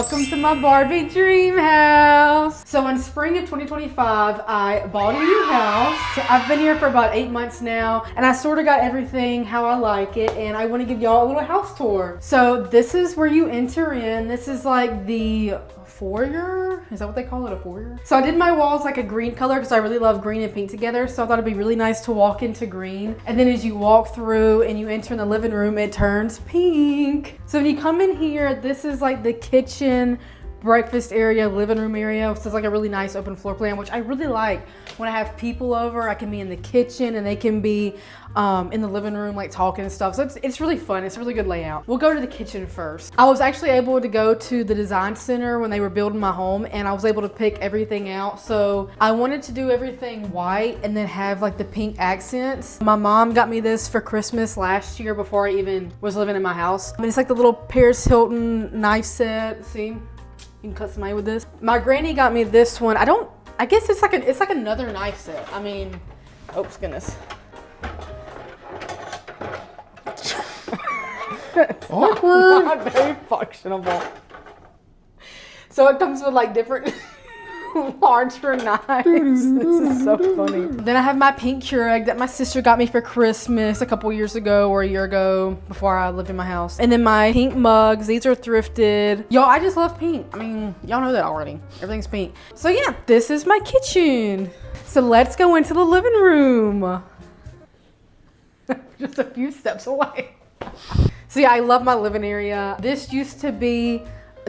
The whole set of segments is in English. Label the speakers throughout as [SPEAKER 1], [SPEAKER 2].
[SPEAKER 1] Welcome to my Barbie dream house. So in spring of 2025, I bought a new house. So I've been here for about 8 months now, and I sort of got everything how I like it, and I want to give y'all a little house tour. So this is where you enter in. This is like the foyer. Is that what they call it, a foyer? So I did my walls like a green color because I really love green and pink together. So I thought it'd be really nice to walk into green. And then as you walk through and you enter in the living room, it turns pink. So when you come in here, this is like the kitchen, breakfast area, living room area. So it's like a really nice open floor plan, which I really like. When I have people over, I can be in the kitchen and they can be in the living room like talking and stuff. So it's really fun. It's a really good layout. We'll go to the kitchen first. I was actually able to go to the design center when they were building my home, and I was able to pick everything out. So I wanted to do everything white and then have like the pink accents. My mom got me this for Christmas last year before I even was living in my house. I mean, it's like the little Paris Hilton knife set. See? You can cut somebody with this. My granny got me this one. I guess it's like another knife set. I mean, oops, goodness.
[SPEAKER 2] Awkward.
[SPEAKER 1] Not very functional. So it comes with like different larger knives. This is so funny. Then I have my pink Keurig that my sister got me for Christmas a couple years ago or a year ago before I lived in my house. And then my pink mugs. These are thrifted. Y'all, I just love pink. I mean, y'all know that already. Everything's pink. So yeah, this is my kitchen. So let's go into the living room. Just a few steps away. So yeah, I love my living area. This used to be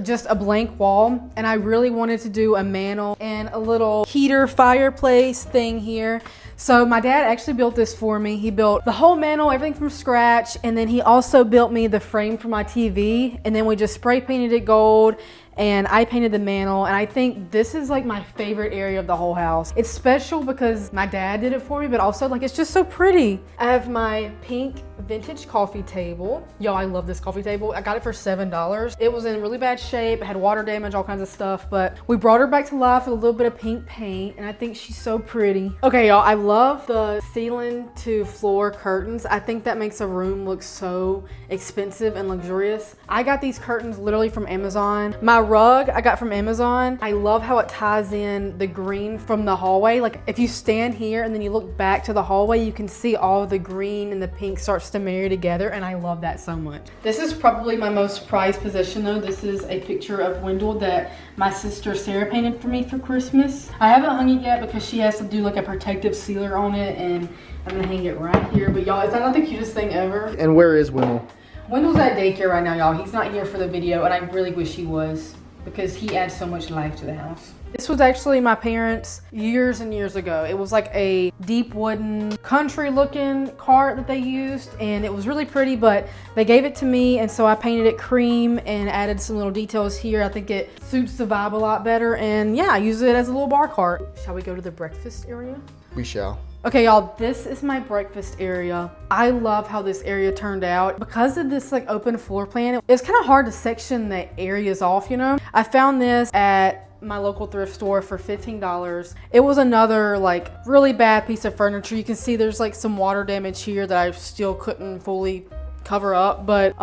[SPEAKER 1] just a blank wall, and I really wanted to do a mantle and a little heater fireplace thing here. So my dad actually built this for me. He built the whole mantle, everything from scratch, and then he also built me the frame for my TV, and then we just spray painted it gold, and I painted the mantle. And I think this is like my favorite area of the whole house. It's special because my dad did it for me, but also like it's just so pretty. I have my pink vintage coffee table. Yo, I love this coffee table. I got it for $7. It was in really bad shape. It had water damage, all kinds of stuff, but we brought her back to life with a little bit of pink paint, and I think she's so pretty. Okay, y'all, I love the ceiling to floor curtains. I think that makes a room look so expensive and luxurious. I got these curtains literally from Amazon. My rug I got from Amazon. I love how it ties in the green from the hallway. Like if you stand here and then you look back to the hallway, you can see all the green and the pink starts to marry together, and I love that so much. This is probably my most prized possession though. This is a picture of Wendell that my sister Sarah painted for me for Christmas. I haven't hung it yet because she has to do like a protective sealer on it, and I'm gonna hang it right here. But y'all, is that not the cutest thing ever?
[SPEAKER 2] And where is Wendell?
[SPEAKER 1] Wendell's at daycare right now, y'all. He's not here for the video, and I really wish he was because he adds so much life to the house. This was actually my parents' years and years ago. It was like a deep wooden country looking cart that they used, and it was really pretty, but they gave it to me, and so I painted it cream and added some little details here. I think it suits the vibe a lot better, and yeah, I use it as a little bar cart. Shall we go to the breakfast area?
[SPEAKER 2] We shall.
[SPEAKER 1] Okay, y'all, this is my breakfast area. I love how this area turned out. Because of this like open floor plan, it's kind of hard to section the areas off, you know? I found this at my local thrift store for $15. It was another like really bad piece of furniture. You can see there's like some water damage here that I still couldn't fully cover up, but it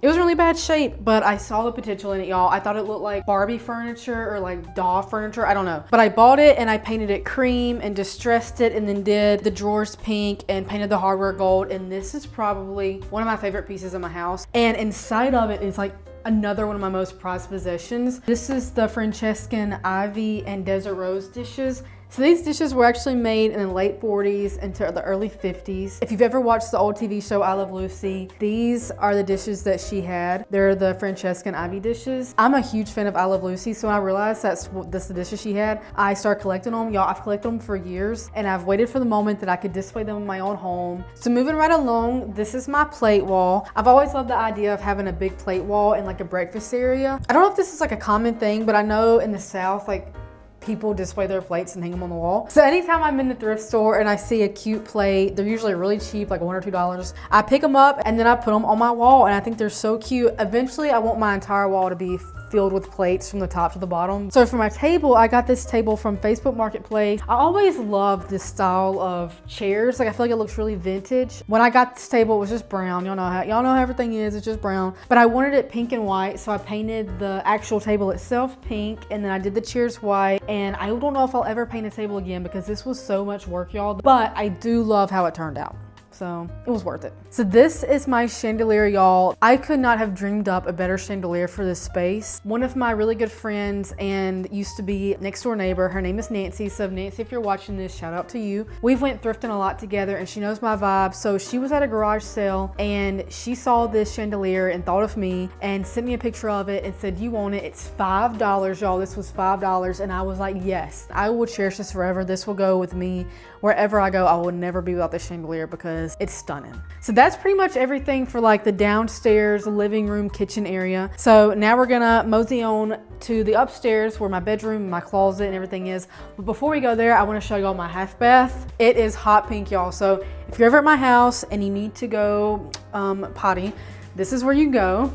[SPEAKER 1] was in really bad shape, but I saw the potential in it, y'all. I thought it looked like Barbie furniture or like doll furniture, I don't know, but I bought it and I painted it cream and distressed it, and then did the drawers pink and painted the hardware gold, and this is probably one of my favorite pieces in my house. And inside of it is like another one of my most prized possessions. This is the Francescan Ivy and Desert Rose dishes. So these dishes were actually made in the late 40s into the early 50s. If you've ever watched the old TV show I Love Lucy, these are the dishes that she had. They're the Francescan Ivy dishes. I'm a huge fan of I Love Lucy, so when I realized that's the dishes she had, I started collecting them. Y'all, I've collected them for years, and I've waited for the moment that I could display them in my own home. So moving right along, this is my plate wall. I've always loved the idea of having a big plate wall in like a breakfast area. I don't know if this is like a common thing, but I know in the South, like people display their plates and hang them on the wall. So anytime I'm in the thrift store and I see a cute plate, they're usually really cheap, like $1 or $2. I pick them up and then I put them on my wall, and I think they're so cute. Eventually I want my entire wall to be filled with plates from the top to the bottom. So for my table, I got this table from Facebook Marketplace. I always love this style of chairs. Like I feel like it looks really vintage. When I got this table, it was just brown. Y'all know how everything is, it's just brown. But I wanted it pink and white, so I painted the actual table itself pink, and then I did the chairs white. And I don't know if I'll ever paint a table again because this was so much work, y'all. But I do love how it turned out. So it was worth it. So this is my chandelier, y'all. I could not have dreamed up a better chandelier for this space. One of my really good friends and used to be next door neighbor, her name is Nancy. So Nancy, if you're watching this, shout out to you. We've went thrifting a lot together and she knows my vibe. So she was at a garage sale and she saw this chandelier and thought of me and sent me a picture of it and said, you want it? It's $5, y'all. This was $5. And I was like, yes, I will cherish this forever. This will go with me wherever I go. I will never be without this chandelier because it's stunning. So that's pretty much everything for like the downstairs living room kitchen area. So now we're gonna mosey on to the upstairs where my bedroom, my closet and everything is. But before we go there, I want to show y'all my half bath. It is hot pink, y'all. So if you're ever at my house and you need to go potty, this is where you go.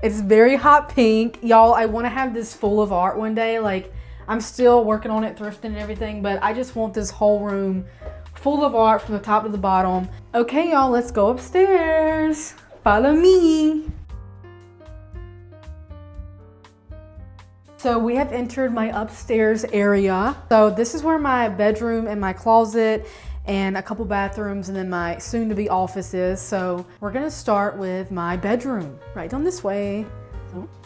[SPEAKER 1] It's very hot pink, y'all. I want to have this full of art one day. Like I'm still working on it, thrifting and everything, but I just want this whole room full of art from the top to the bottom. Okay, y'all, let's go upstairs. Follow me. So we have entered my upstairs area. So this is where my bedroom and my closet and a couple bathrooms and then my soon-to-be office is. So we're gonna start with my bedroom, right down this way.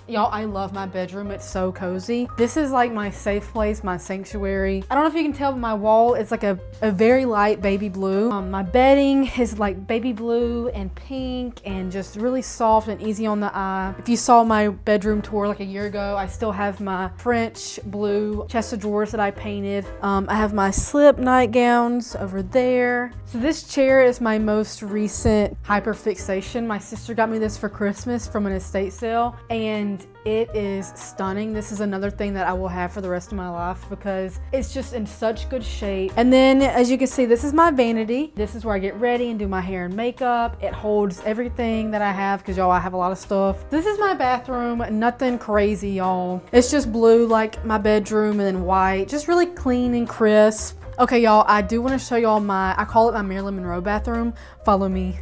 [SPEAKER 1] Y'all, I love my bedroom. It's so cozy. This is like my safe place, my sanctuary. I don't know if you can tell, but my wall is like a very light baby blue. My bedding is like baby blue and pink and just really soft and easy on the eye. If you saw my bedroom tour like a year ago, I still have my French blue chest of drawers that I painted. I have my slip nightgowns over there. So this chair is my most recent hyperfixation. My sister got me this for Christmas from an estate sale and it is stunning. This is another thing that I will have for the rest of my life because it's just in such good shape. And then as you can see, this is my vanity. This is where I get ready and do my hair and makeup. It holds everything that I have because y'all, I have a lot of stuff. This is my bathroom. Nothing crazy, y'all. It's just blue like my bedroom and then white. Just really clean and crisp. Okay, y'all, I do want to show y'all I call it my Marilyn Monroe bathroom. Follow me.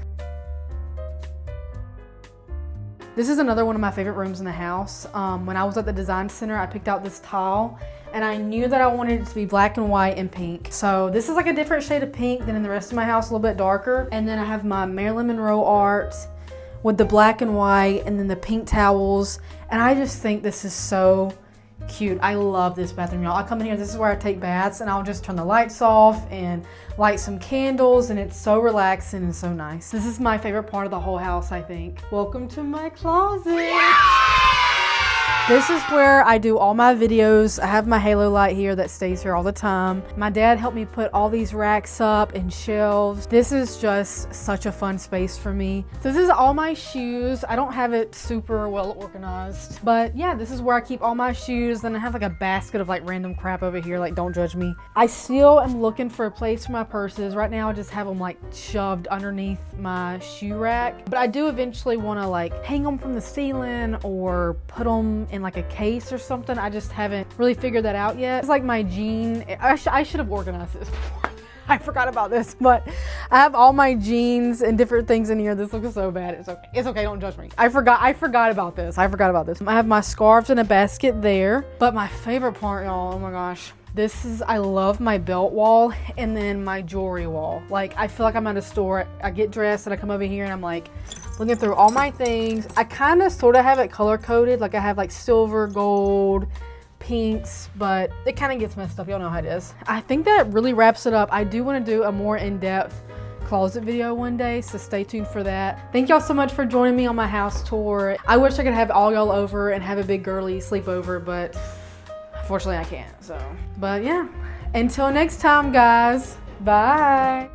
[SPEAKER 1] This is another one of my favorite rooms in the house. When I was at the design center, I picked out this tile and I knew that I wanted it to be black and white and pink. So this is like a different shade of pink than in the rest of my house, a little bit darker. And then I have my Marilyn Monroe art with the black and white and then the pink towels. And I just think this is so cute. I love this bathroom, y'all. I come in here, this is where I take baths and I'll just turn the lights off and light some candles and it's so relaxing and so nice. This is my favorite part of the whole house, I think. Welcome to my closet. Yeah! This is where I do all my videos. I have my halo light here that stays here all the time. My dad helped me put all these racks up and shelves. This is just such a fun space for me. So this is all my shoes. I don't have it super well organized, but yeah, this is where I keep all my shoes. Then I have like a basket of like random crap over here. Like, don't judge me. I still am looking for a place for my purses. Right now I just have them like shoved underneath my shoe rack, but I do eventually want to like hang them from the ceiling or put them in like a case or something. I just haven't really figured that out yet. It's like my jean. I should have organized this before. I forgot about this, but I have all my jeans and different things in here. This looks so bad. It's okay. It's okay. Don't judge me. I forgot about this. I have my scarves in a basket there. But my favorite part, y'all, oh my gosh. I love my belt wall and then my jewelry wall. Like, I feel like I'm at a store. I get dressed and I come over here and I'm like looking through all my things. I kind of sort of have it color coded. Like I have like silver, gold, pinks, but it kind of gets messed up. Y'all know how it is. I think that really wraps it up. I do want to do a more in-depth closet video one day, so stay tuned for that. Thank y'all so much for joining me on my house tour. I wish I could have all y'all over and have a big girly sleepover, but unfortunately I can't. So, but yeah, until next time, guys. Bye.